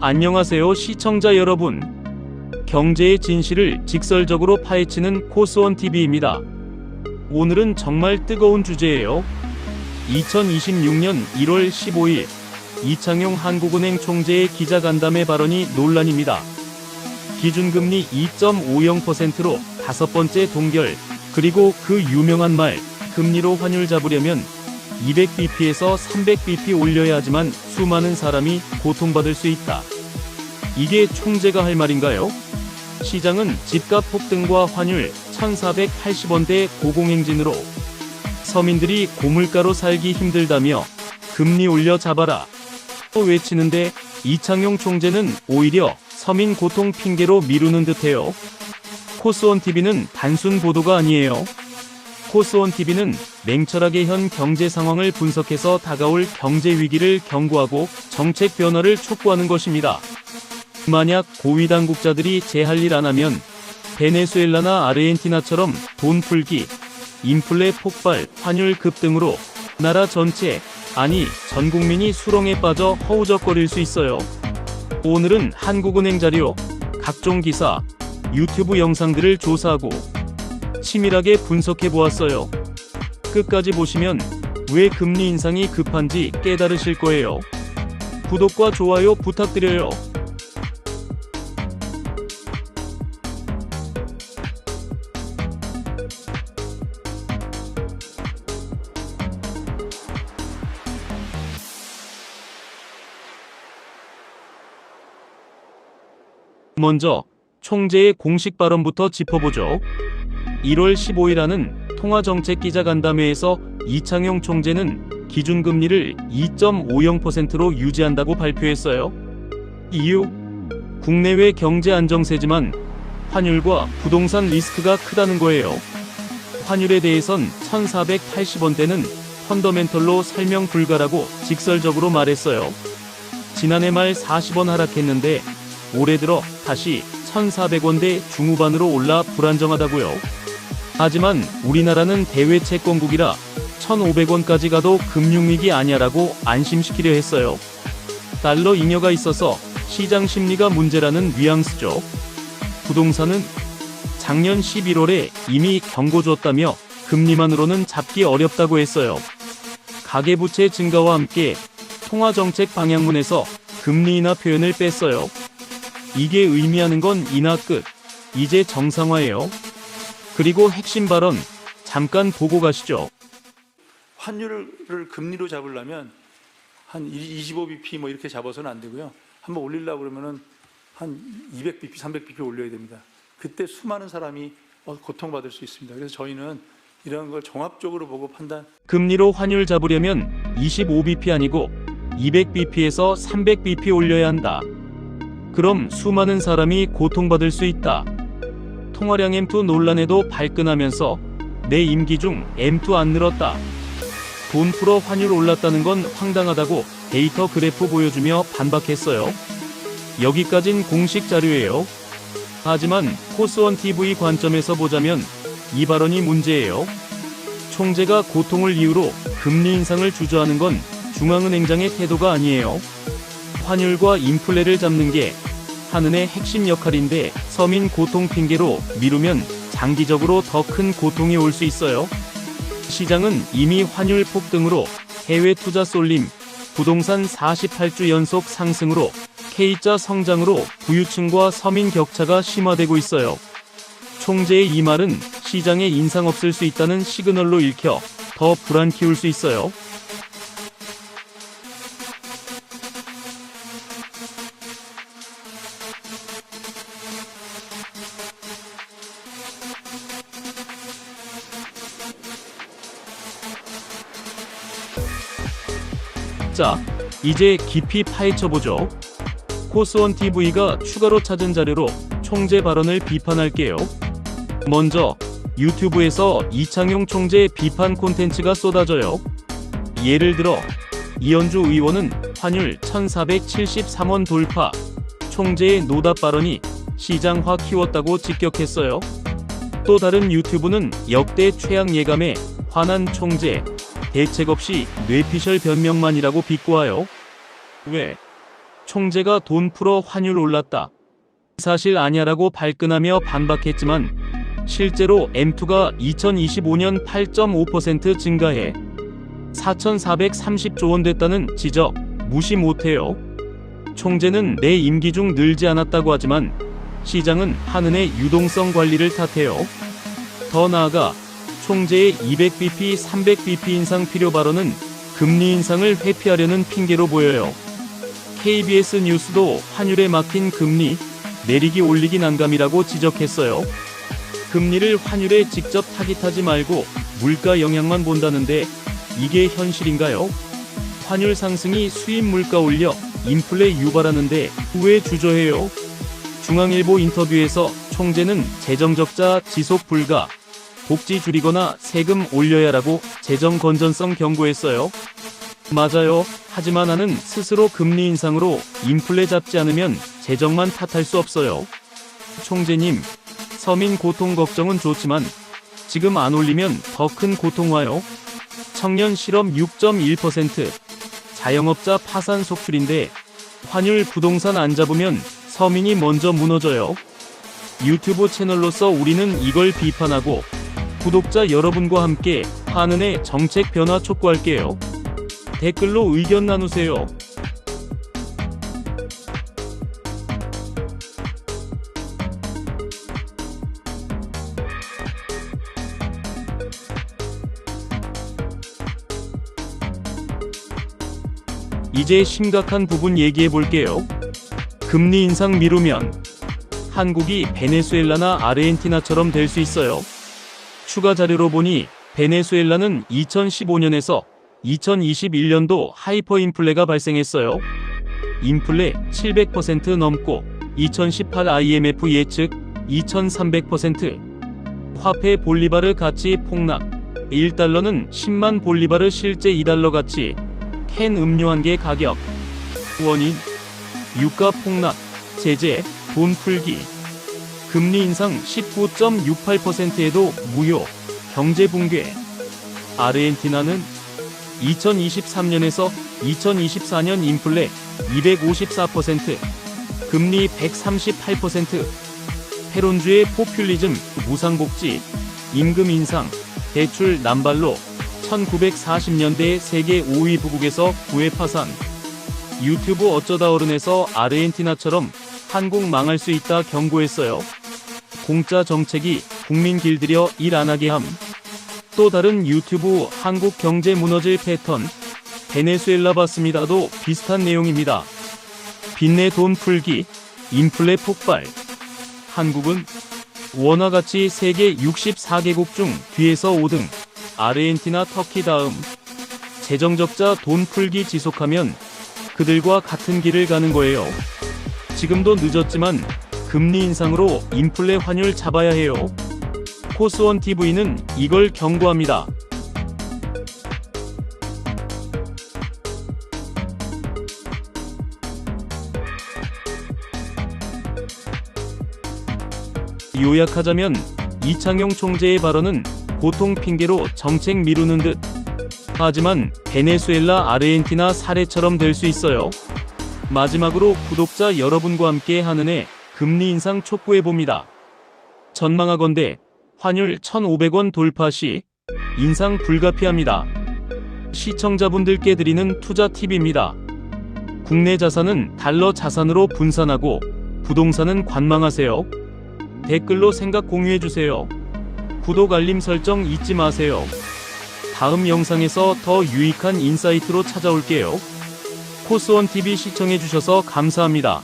안녕하세요 시청자 여러분. 경제의 진실을 직설적으로 파헤치는 코스원TV입니다. 오늘은 정말 뜨거운 주제예요. 2026년 1월 15일 이창용 한국은행 총재의 기자간담회 발언이 논란입니다. 기준금리 2.50%로 다섯 번째 동결, 그리고 그 유명한 말, 금리로 환율 잡으려면 200bp에서 300bp 올려야 하지만 수많은 사람이 고통받을 수 있다. 이게 총재가 할 말인가요? 시장은 집값 폭등과 환율 1480원대 고공행진으로 서민들이 고물가로 살기 힘들다며 금리 올려 잡아라 또 외치는데 이창용 총재는 오히려 서민 고통 핑계로 미루는 듯해요. 코스원TV는 단순 보도가 아니에요. 코스원TV는 냉철하게 현 경제 상황을 분석해서 다가올 경제 위기를 경고하고 정책 변화를 촉구하는 것입니다. 만약 고위 당국자들이 제 할 일 안 하면 베네수엘라나 아르헨티나처럼 돈 풀기, 인플레 폭발, 환율 급등으로 나라 전체, 아니 전 국민이 수렁에 빠져 허우적거릴 수 있어요. 오늘은 한국은행 자료, 각종 기사, 유튜브 영상들을 조사하고 치밀하게 분석해 보았어요. 끝까지 보시면 왜 금리 인상이 급한지 깨달으실 거예요. 구독과 좋아요 부탁드려요. 먼저 총재의 공식 발언부터 짚어보죠. 1월 15일 하는 통화정책기자간담회에서 이창용 총재는 기준금리를 2.50%로 유지한다고 발표했어요. 이유? 국내외 경제 안정세지만 환율과 부동산 리스크가 크다는 거예요. 환율에 대해선 1480원대는 펀더멘털로 설명 불가라고 직설적으로 말했어요. 지난해 말 40원 하락했는데 올해 들어 다시 1400원대 중후반으로 올라 불안정하다고요. 하지만 우리나라는 대외 채권국이라 1500원까지 가도 금융위기 아니야라고 안심시키려 했어요. 달러 잉여가 있어서 시장 심리가 문제라는 뉘앙스죠. 부동산은 작년 11월에 이미 경고 줬다며 금리만으로는 잡기 어렵다고 했어요. 가계부채 증가와 함께 통화정책 방향문에서 금리 인하 표현을 뺐어요. 이게 의미하는 건 인하 끝, 이제 정상화예요. 그리고 핵심 발언 잠깐 보고 가시죠. 환율을 금리로 잡으려면 한 25bp 뭐 이렇게 잡아서는 안 되고요. 한번 올리려고 그러면은 한 200bp, 300bp 올려야 됩니다. 그때 수많은 사람이 고통받을 수 있습니다. 그래서 저희는 이런 걸 종합적으로 보고 판단. 금리로 환율 잡으려면 25bp 아니고 200bp에서 300bp 올려야 한다. 그럼 수많은 사람이 고통받을 수 있다. 통화량 M2 논란에도 발끈하면서 내 임기 중 M2 안 늘었다. 돈 풀어 환율 올랐다는 건 황당하다고 데이터 그래프 보여주며 반박했어요. 여기까진 공식 자료예요. 하지만 코스원TV 관점에서 보자면 이 발언이 문제예요. 총재가 고통을 이유로 금리 인상을 주저하는 건 중앙은행장의 태도가 아니에요. 환율과 인플레를 잡는 게 한은의 핵심 역할인데 서민 고통 핑계로 미루면 장기적으로 더 큰 고통이 올 수 있어요. 시장은 이미 환율 폭등으로 해외 투자 쏠림, 부동산 48주 연속 상승으로 K자 성장으로 부유층과 서민 격차가 심화되고 있어요. 총재의 이 말은 시장에 인상 없을 수 있다는 시그널로 읽혀 더 불안 키울 수 있어요. 자, 이제 깊이 파헤쳐보죠. 코스원TV가 추가로 찾은 자료로 총재 발언을 비판할게요. 먼저 유튜브에서 이창용 총재 비판 콘텐츠가 쏟아져요. 예를 들어 이현주 의원은 환율 1473원 돌파, 총재의 노답 발언이 시장화 키웠다고 직격했어요. 또 다른 유튜브는 역대 최악 예감에 화난 총재, 대책 없이 뇌피셜 변명만이라고 비꼬아요. 왜? 총재가 돈 풀어 환율 올랐다. 사실 아니야라고 발끈하며 반박했지만 실제로 M2가 2025년 8.5% 증가해 4,430조 원 됐다는 지적 무시 못해요. 총재는 내 임기 중 늘지 않았다고 하지만 시장은 한은의 유동성 관리를 탓해요. 더 나아가 총재의 200bp, 300bp 인상 필요 발언은 금리 인상을 회피하려는 핑계로 보여요. KBS 뉴스도 환율에 막힌 금리 내리기 올리기 난감이라고 지적했어요. 금리를 환율에 직접 타깃하지 말고 물가 영향만 본다는데 이게 현실인가요? 환율 상승이 수입 물가 올려 인플레 유발하는데 왜 주저해요? 중앙일보 인터뷰에서 총재는 재정적자 지속 불가, 복지 줄이거나 세금 올려야라고 재정 건전성 경고했어요. 맞아요. 하지만 나는 스스로 금리 인상으로 인플레 잡지 않으면 재정만 탓할 수 없어요. 총재님, 서민 고통 걱정은 좋지만 지금 안 올리면 더 큰 고통 와요. 청년 실업 6.1%, 자영업자 파산 속출인데 환율 부동산 안 잡으면 서민이 먼저 무너져요. 유튜브 채널로서 우리는 이걸 비판하고 구독자 여러분과 함께 한은의 정책 변화 촉구할게요. 댓글로 의견 나누세요. 이제 심각한 부분 얘기해 볼게요. 금리 인상 미루면 한국이 베네수엘라나 아르헨티나처럼 될 수 있어요. 추가 자료로 보니 베네수엘라는 2015년에서 2021년도 하이퍼 인플레가 발생했어요. 인플레 700% 넘고 2018 IMF 예측 2300%. 화폐 볼리바르 가치 폭락. 1달러는 10만 볼리바르 실제 2달러 가치. 캔 음료 한 개 가격. 원인 유가 폭락, 제재, 돈 풀기. 금리 인상 19.68%에도 무효, 경제 붕괴. 아르헨티나는 2023년에서 2024년 인플레 254%, 금리 138%, 페론주의 포퓰리즘, 무상복지, 임금 인상, 대출 남발로 1940년대 세계 5위 부국에서 9회 파산. 유튜브 어쩌다 어른에서 아르헨티나처럼 한국 망할 수 있다 경고했어요. 공짜 정책이 국민 길들여 일 안 하게 함. 또 다른 유튜브 한국 경제 무너질 패턴 베네수엘라 봤습니다도 비슷한 내용입니다. 빚내 돈 풀기, 인플레 폭발. 한국은 원화 가치 세계 64개국 중 뒤에서 5등, 아르헨티나 터키 다음. 재정적자 돈 풀기 지속하면 그들과 같은 길을 가는 거예요. 지금도 늦었지만 금리 인상으로 인플레 환율 잡아야 해요. 코스원 TV는 이걸 경고합니다. 요약하자면 이창용 총재의 발언은 보통 핑계로 정책 미루는 듯. 하지만 베네수엘라 아르헨티나 사례처럼 될 수 있어요. 마지막으로 구독자 여러분과 함께 한은의 금리 인상 촉구해봅니다. 전망하건대 환율 1,500원 돌파 시 인상 불가피합니다. 시청자분들께 드리는 투자 팁입니다. 국내 자산은 달러 자산으로 분산하고 부동산은 관망하세요. 댓글로 생각 공유해주세요. 구독 알림 설정 잊지 마세요. 다음 영상에서 더 유익한 인사이트로 찾아올게요. 코스원 TV 시청해주셔서 감사합니다.